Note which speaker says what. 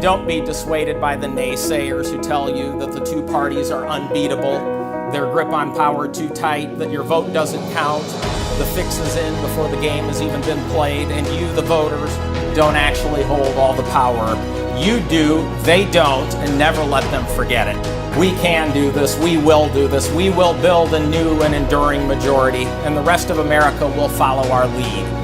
Speaker 1: Don't be dissuaded by the naysayers who tell you that the two parties are unbeatable, their grip on power too tight, that your vote doesn't count, the fix is in before the game has even been played, and you, the voters, don't actually hold all the power. You do, they don't, and never let them forget it. We can do this, we will do this, we will build a new and enduring majority, and the rest of America will follow our lead.